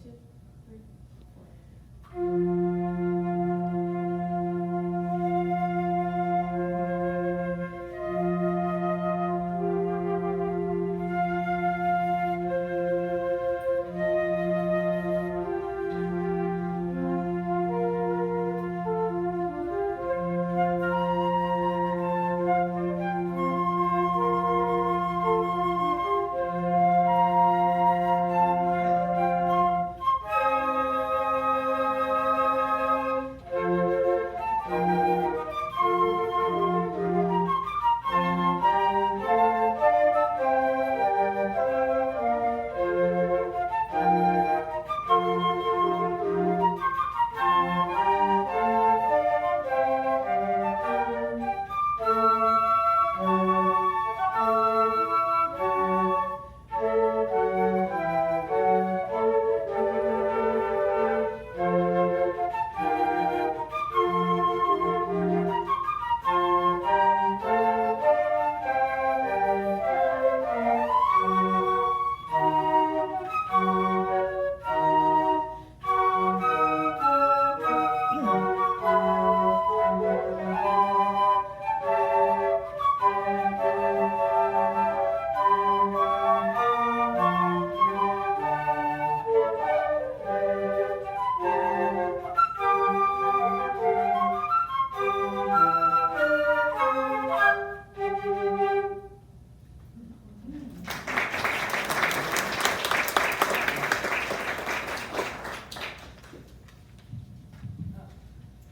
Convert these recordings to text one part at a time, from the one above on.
2, 3, 4.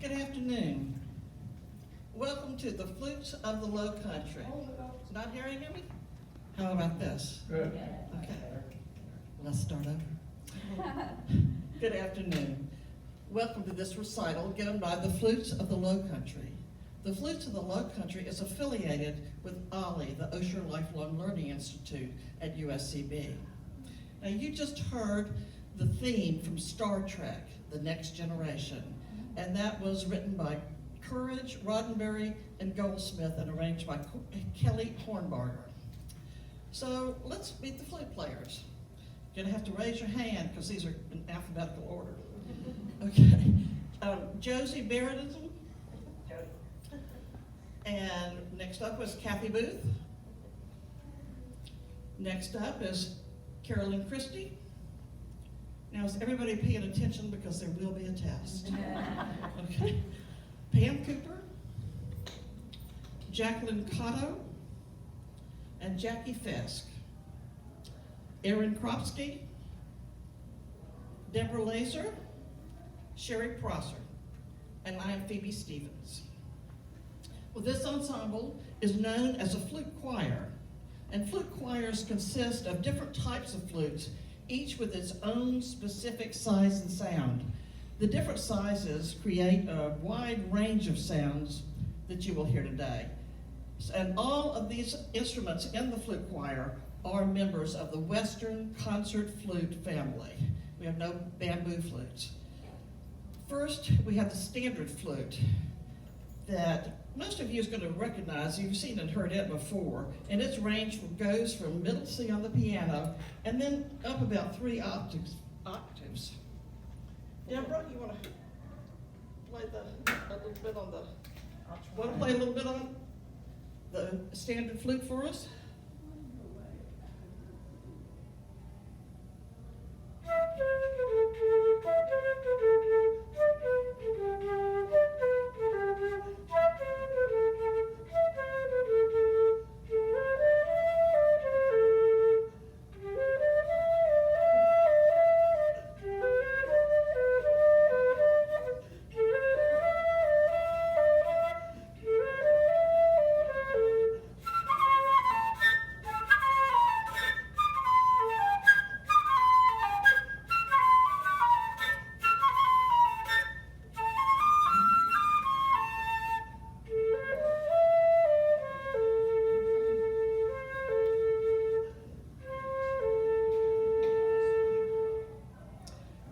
Good afternoon. Welcome to the Flutes of the Lowcountry. Not hearing me? How about this? Good. Okay. Let's start over. Good afternoon. Welcome to this recital given by the Flutes of the Lowcountry. The Flutes of the Lowcountry is affiliated with OLLI, the Osher Lifelong Learning Institute at USCB. Now you just heard the theme from Star Trek, The Next Generation, and that was written by Courage, Roddenberry, and Goldsmith and arranged by Kelly Hornbarger. So let's meet the flute players. You're gonna have to raise your hand because these are in alphabetical order. Okay. Josie Barrettism. And next up was Kathy Booth. Next up is Carolyn Christie. Now is everybody paying attention because there will be a test. Okay. Pam Cooper, Jacqueline Cotto, and Jackie Fisk. Erin Kropsky, Deborah Laser, Sherry Prosser, and I am Phoebe Stevens. Well, this ensemble is known as a flute choir, and flute choirs consist of different types of flutes, each with its own specific size and sound. The different sizes create a wide range of sounds that you will hear today. And all of these instruments in the flute choir are members of the Western concert flute family. We have no bamboo flutes. First, we have the standard flute that most of you is going to recognize. You've seen and heard it before, and its range goes from middle C on the piano and then up about 3 octaves. Deborah, you want to play a little bit on the? Want to play a little bit on the standard flute for us?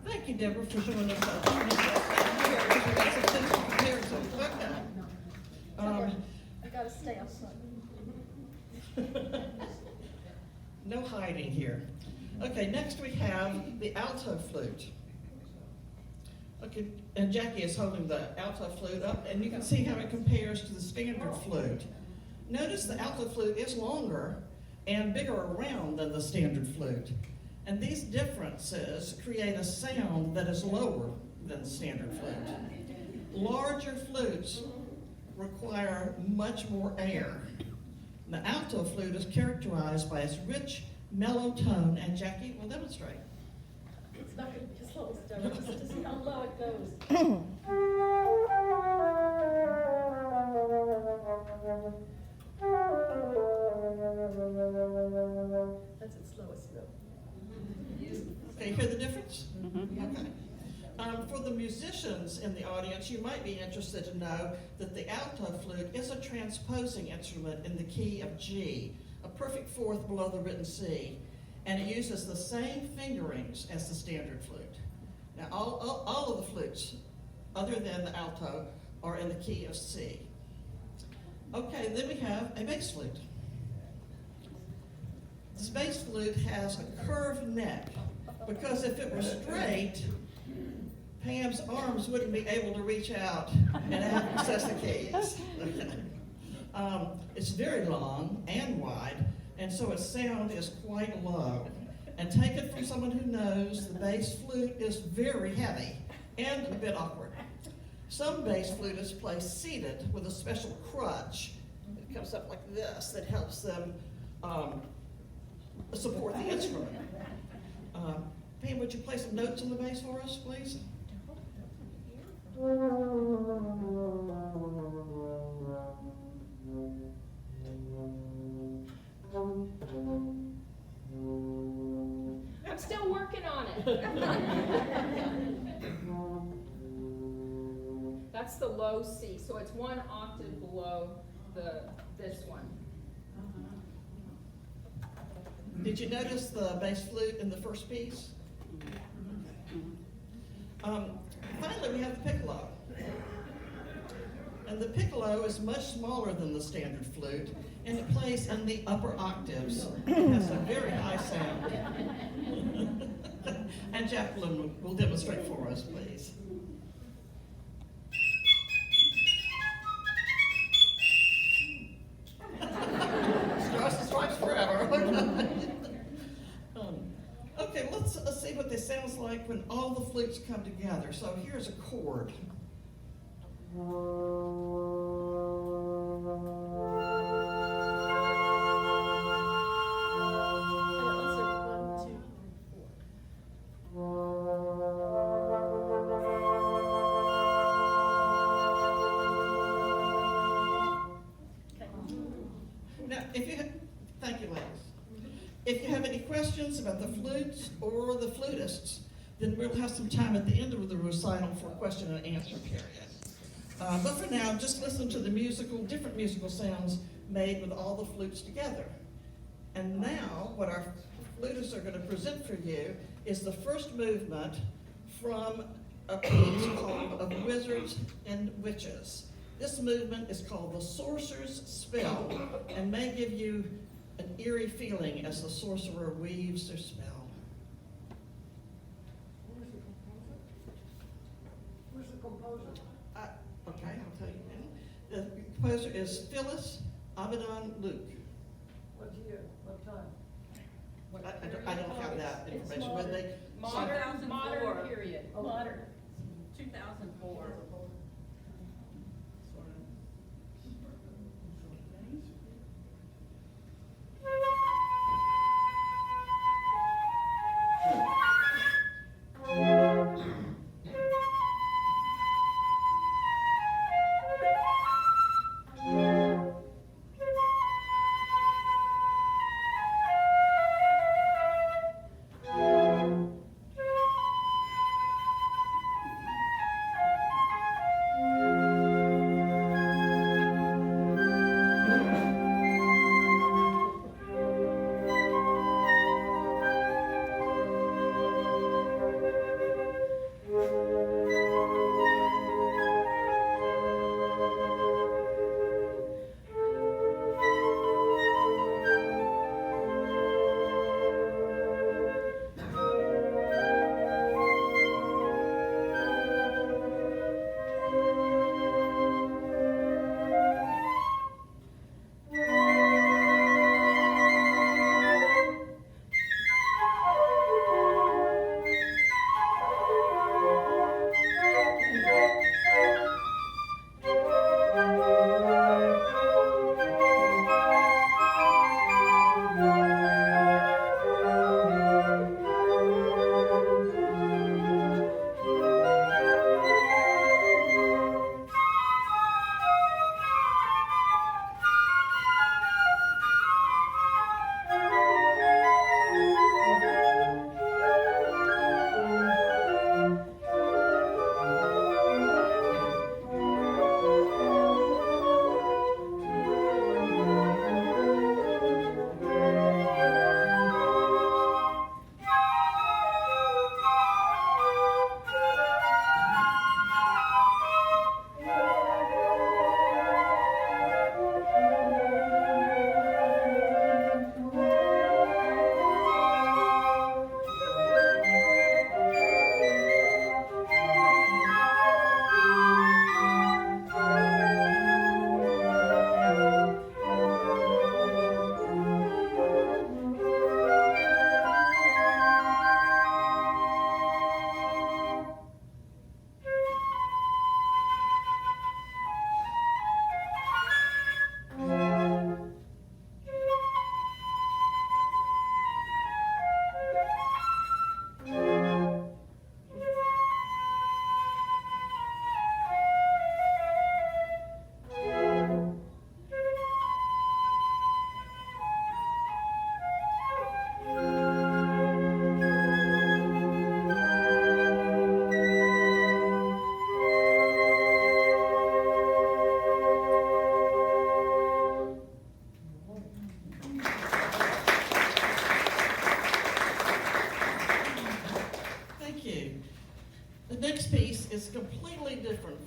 Thank you, Deborah, for showing us that. I gotta stay outside. No hiding here. Okay, next we have the alto flute. Okay, and Jackie is holding the alto flute up, and you can see how it compares to the standard flute. Notice the alto flute is longer and bigger around than the standard flute. And these differences create a sound that is lower than the standard flute. Larger flutes require much more air. The alto flute is characterized by its rich, mellow tone, and Jackie will demonstrate. It's not going to be slow, just to see how low it goes. That's its slowest note. Okay, you hear the difference? Okay. For the musicians in the audience, you might be interested to know that the alto flute is a transposing instrument in the key of G, a perfect fourth below the written C, and it uses the same fingerings as the standard flute. Now, all of the flutes, other than the alto, are in the key of C. Okay, then we have a bass flute. This bass flute has a curved neck because if it were straight, Pam's arms wouldn't be able to reach out and access the keys. It's very long and wide, and so its sound is quite low. And take it from someone who knows the bass flute is very heavy and a bit awkward. Some bass flutists play seated with a special crutch. It comes up like this that helps them support the instrument. Pam, would you play some notes on the bass for us, please? I'm still working on it. That's the low C, so it's one octave below this one. Did you notice the bass flute in the first piece? Finally, we have the piccolo. And the piccolo is much smaller than the standard flute, and it plays in the upper octaves. It has a very high sound. And Jacqueline will demonstrate for us, please. Stars and stripes forever. Okay, let's see what this sounds like when all the flutes come together. So here's a chord. Thank you, ladies. If you have any questions about the flutes or the flutists, then we'll have some time at the end of the recital for a question and answer period. But for now, just listen to the different musical sounds made with all the flutes together. And now, what our flutists are going to present for you is the first movement from a piece called Of Wizards and Witches. This movement is called the Sorcerer's Spell and may give you an eerie feeling as the sorcerer weaves their spell. Who's the composer? Okay, I'll tell you now. The composer is Phyllis Abaddon Luke. What year? What time? I don't have that information, but they. Modern period. Oh, Modern. 2004.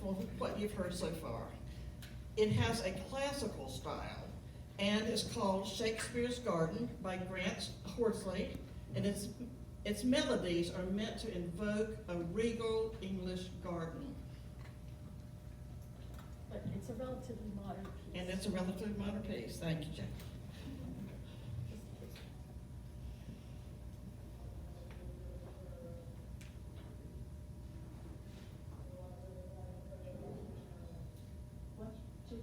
from what you've heard so far. It has a classical style and is called Shakespeare's Garden by Grant Horsley, and its melodies are meant to invoke a regal English garden. But it's a relatively modern piece. And it's a relatively modern piece. Thank you, Jackie. One, two,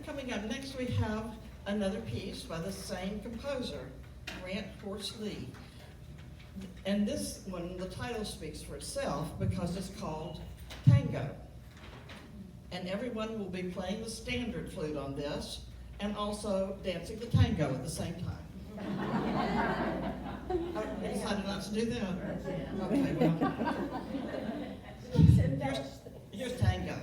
Coming up next, we have another piece by the same composer, Grant Horse Lee. And this one, the title speaks for itself because it's called Tango. And everyone will be playing the standard flute on this and also dancing the tango at the same time. Oh, you decided not to do that? Okay, well, here's tango.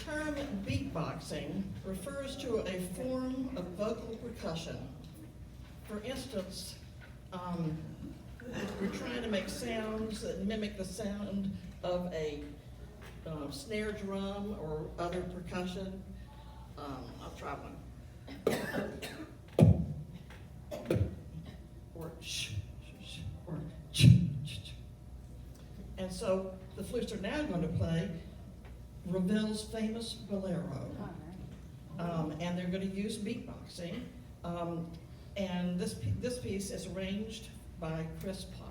term beatboxing refers to a form of vocal percussion. For instance, we're trying to make sounds that mimic the sound of a snare drum or other percussion. I'll try one. Or sh, sh, sh, or ch, ch, ch. And so the flutes are now going to play Ravel's famous Bolero. And they're going to use beatboxing. And this piece is arranged by Chris Potter.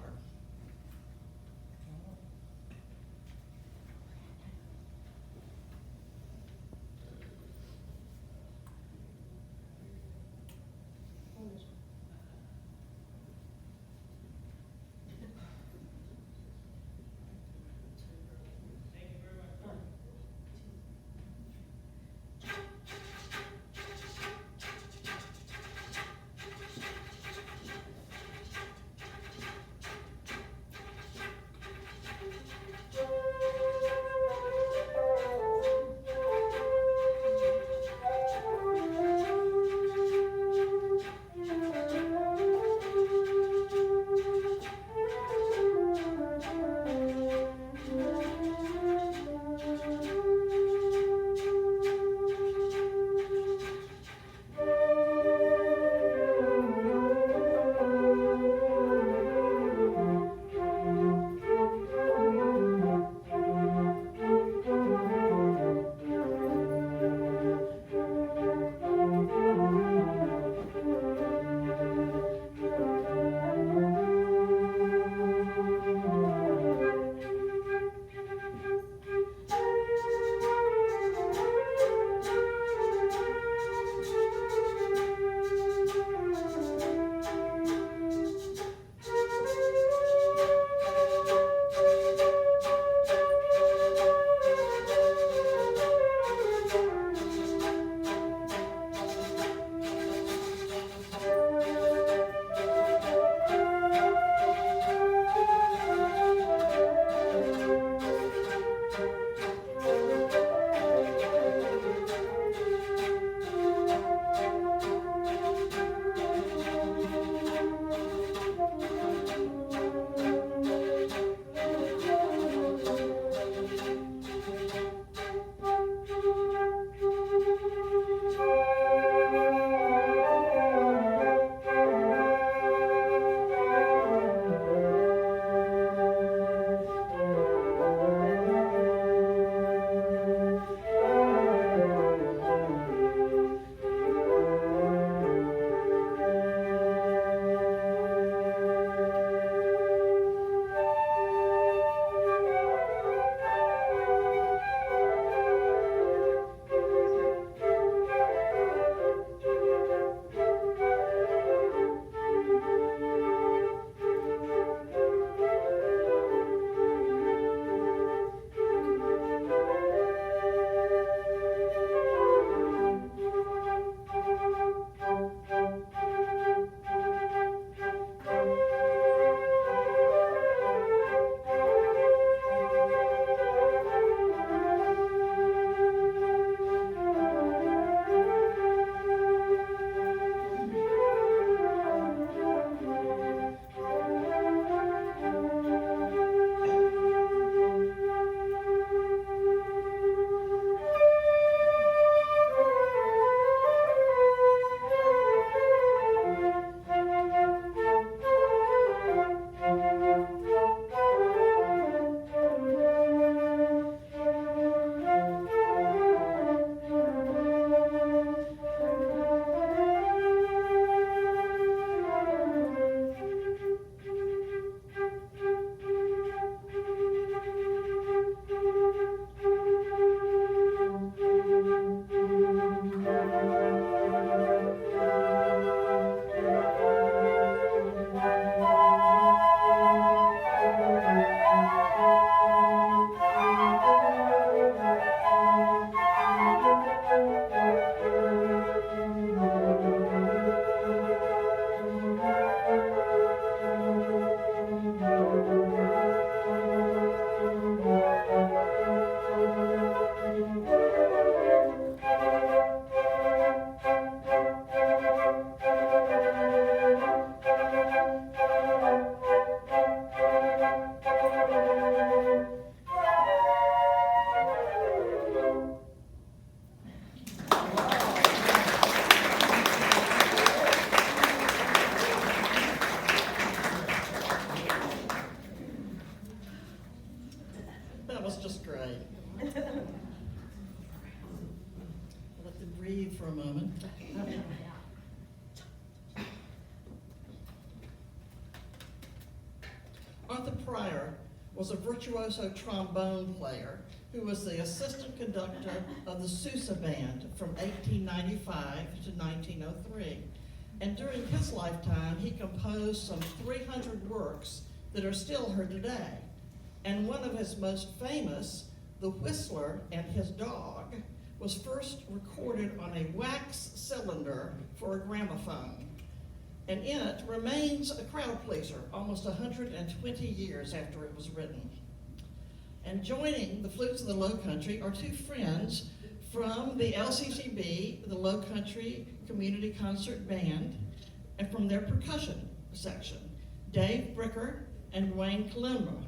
for a moment. Arthur Pryor was a virtuoso trombone player who was the assistant conductor of the Sousa Band from 1895 to 1903. And during his lifetime, he composed some 300 works that are still heard today. And one of his most famous, The Whistler and His Dog, was first recorded on a wax cylinder for a gramophone. And in it remains a crowd pleaser almost 120 years after it was written. And joining the Flutes of the Lowcountry are two friends from the LCCB, the Lowcountry Community Concert Band, and from their percussion section, Dave Bricker and Wayne Kalimba.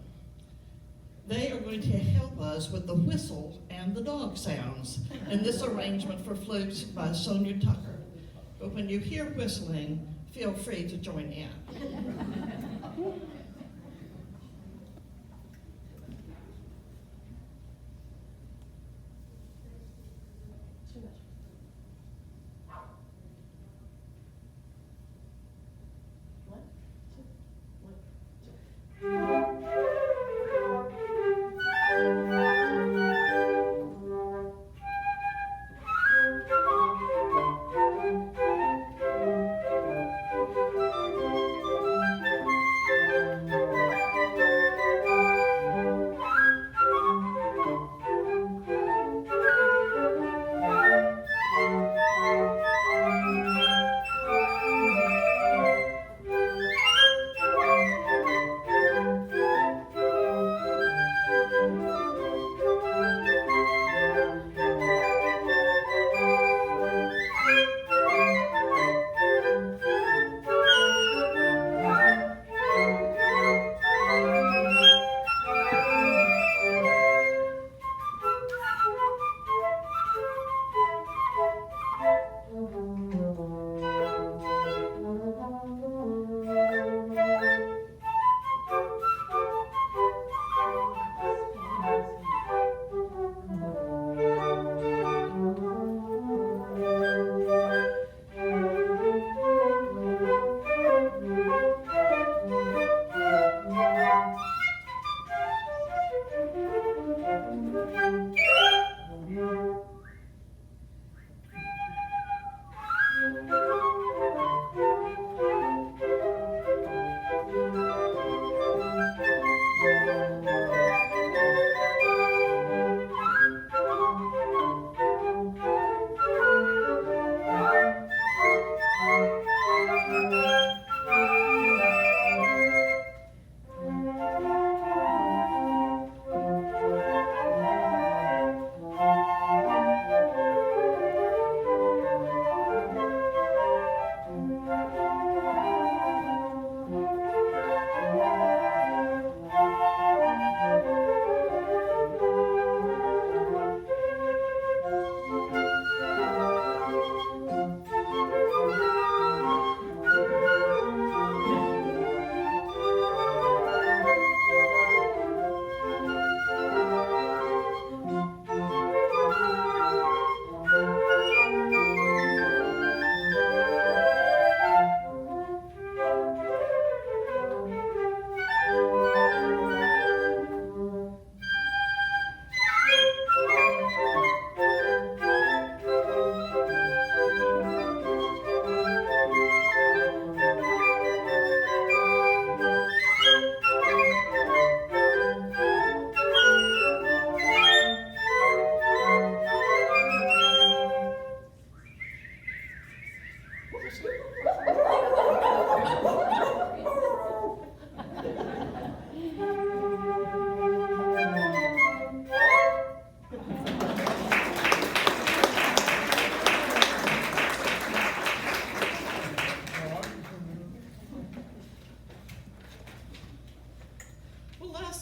They are going to help us with the whistle and the dog sounds in this arrangement for flutes by Sonia Tucker. But when you hear whistling, feel free to join in.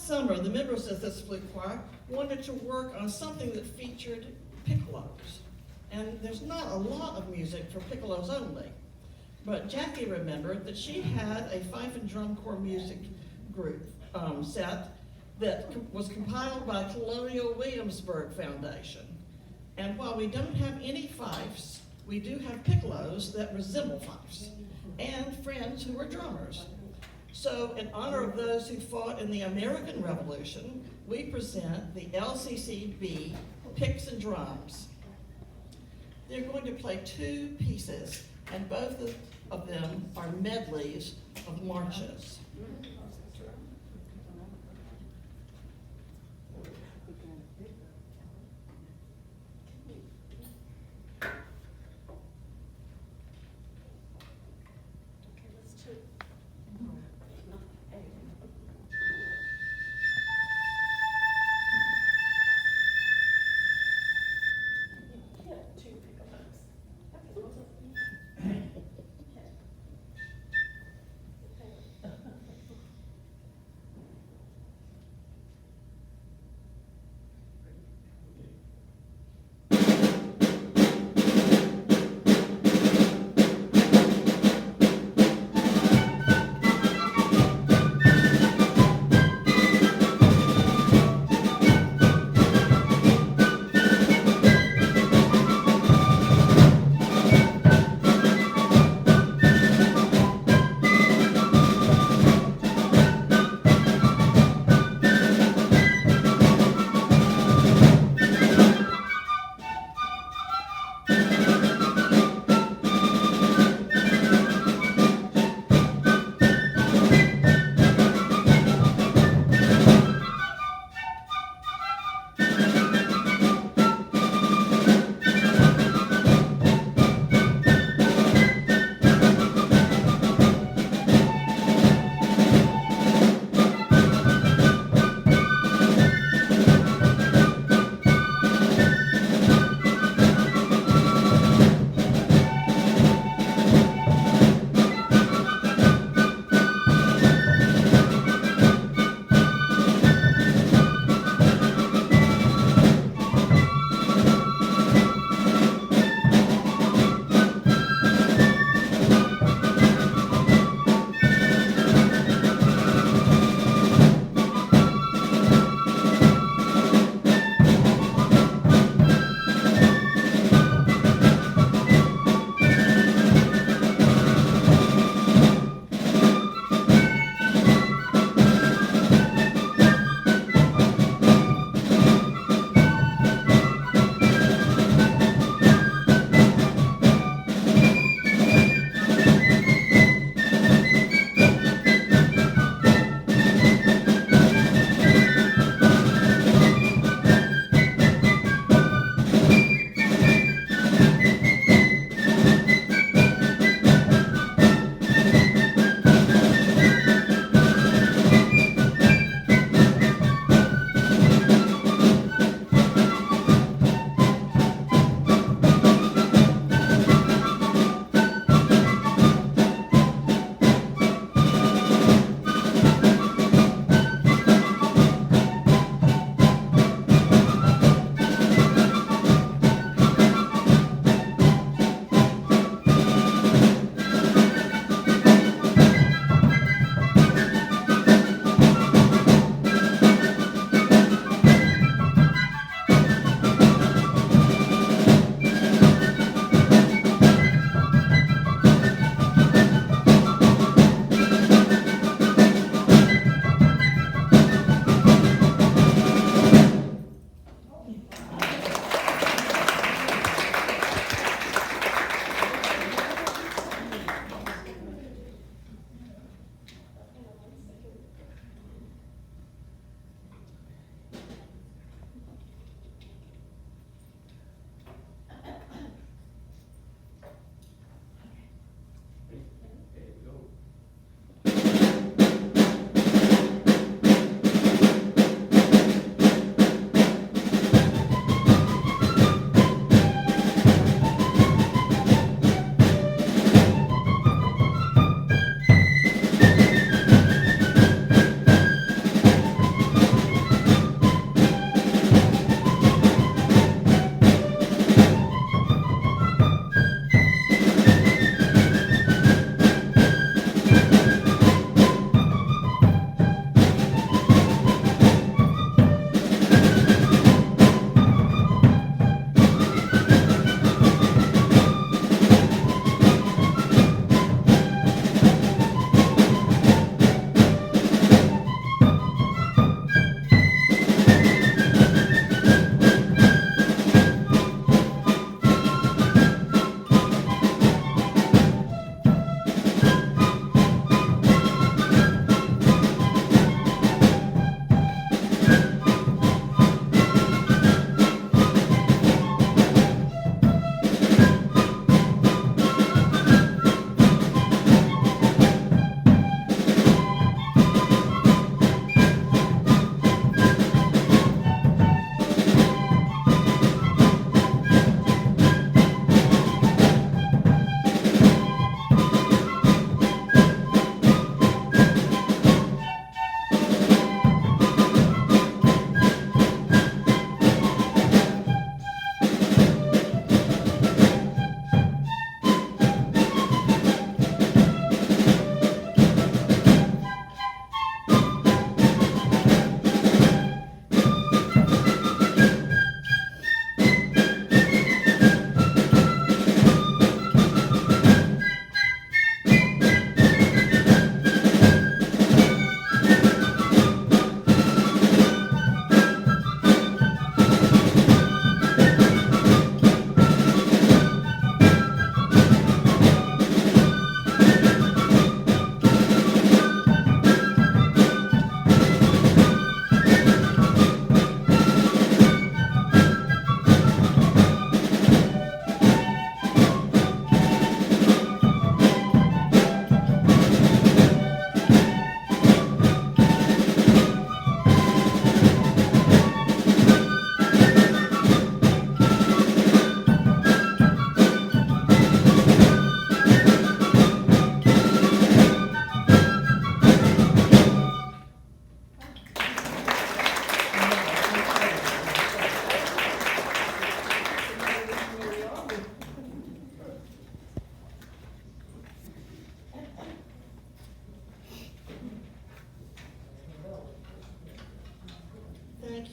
Summer, the members of this flute choir wanted to work on something that featured piccolos. And there's not a lot of music for piccolos only. But Jackie remembered that she had a fife and drum corps music group set that was compiled by Colonial Williamsburg Foundation. And while we don't have any fifes We do have piccolos that resemble fifes, and friends who are drummers. So in honor of those who fought in the American Revolution, we present the LCCB picks and drums. They're going to play two pieces, and both of them are medleys of marches. Okay, let's do. Yeah, two picklebacks. Okay, wasn't. Okay.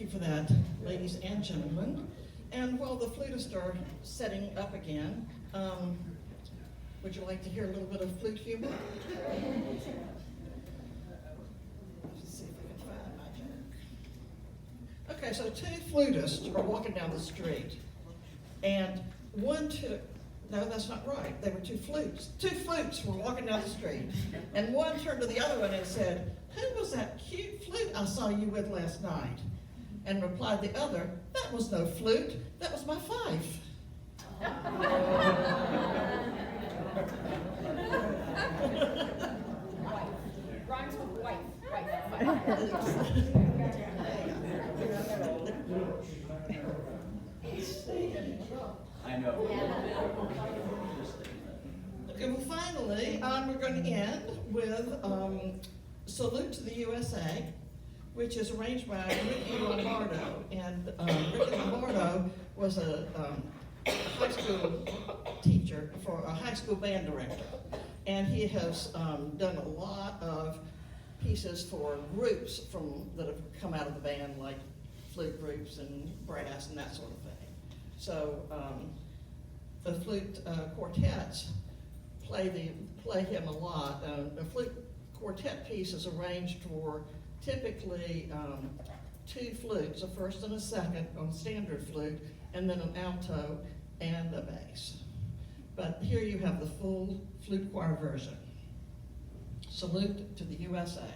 you for that, ladies and gentlemen. And while the flutists are setting up again, would you like to hear a little bit of flute humor? Let's see if I can find my joke. Okay, so two flutists are walking down the street, and no, that's not right. They were two flutes. Two flutes were walking down the street, and one turned to the other one and said, "Who was that cute flute I saw you with last night?" And replied the other, "That was no flute, that was my fife." Rhymes with wife. I know. Okay, well, finally, we're going to end with Salute to the USA, which is arranged by Ricky Lombardo. And Ricky Lombardo was a high school teacher for a high school band director. And he has done a lot of pieces for groups that have come out of the band, like flute groups and brass and that sort of thing. So the flute quartets play him a lot. A flute quartet piece is arranged for typically two flutes, a first and a second on standard flute, and then an alto and a bass. But here you have the full flute choir version. Salute to the USA.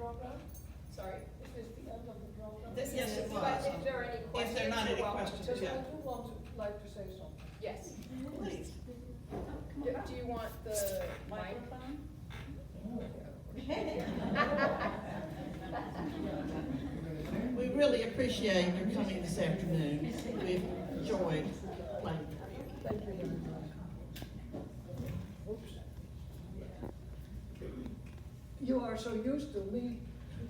program? Sorry. Is this the end of the program? This Yes, is, it but was. if there are any questions. If there are not you're any welcome questions, to. Just, yeah. I do want to, like to say something. Yes. Please. Do you want the mic? Microphone? We really appreciate your coming this afternoon. We've enjoyed playing for you. Thank you very much. Oops. You are so used to me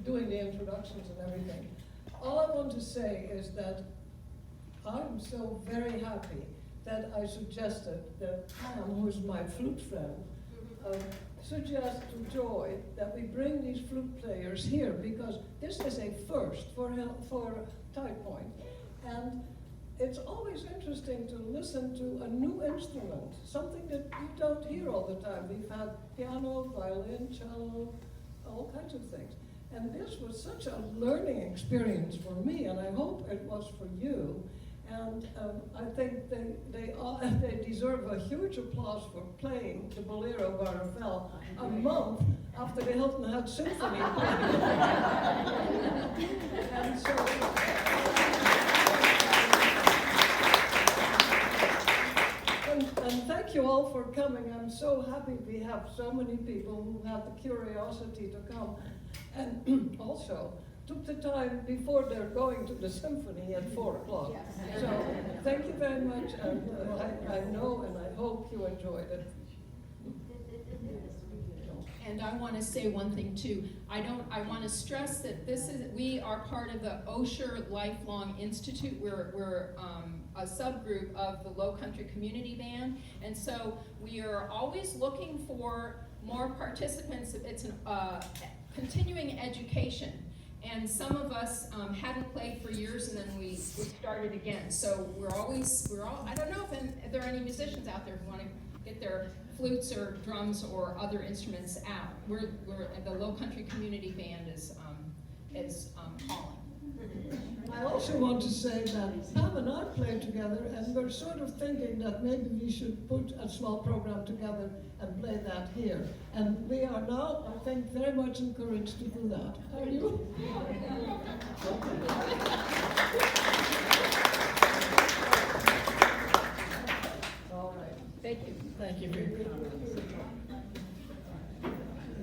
doing the introductions and everything. All I want to say is that I'm so very happy that I suggested that Pam, who's my flute friend, suggest to Joy that we bring these flute players here, because this is a first for TidePointe. And it's always interesting to listen to a new instrument, something that you don't hear all the time. We've had piano, violin, cello, all kinds of things. And this was such a learning experience for me, and I hope it was for you. And I think they deserve a huge applause for playing the Bolero Garafel a month after the Hilton Head Symphony. And so, and thank you all for coming. I'm so happy we have so many people who have the curiosity to come, and also took the time before they're going to the symphony at 4 o'clock. Yes. So, thank you very much, and I know and I hope you enjoyed it. And I want to say one thing too. I want to stress that we are part of the Osher Lifelong Institute. We're a subgroup of the Lowcountry Community Band, and so we are always looking for more participants. It's a continuing education. And some of us hadn't played for years, and then we started again. So we're all, I don't know if there are any musicians out there who want to get their flutes or drums or other instruments out. We're the Lowcountry Community Band is calling. I also want to say that Pam and I played together, and we're sort of thinking that maybe we should put a small program together and play that here. And we are now, I think, very much encouraged to do that. Are you? All right. Thank you. Thank you for your comments.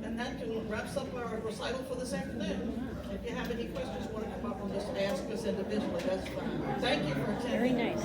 And that wraps up our recital for this afternoon. If you have any questions, want to come up and just ask us individually, that's fine. Thank you for attending. Very nice.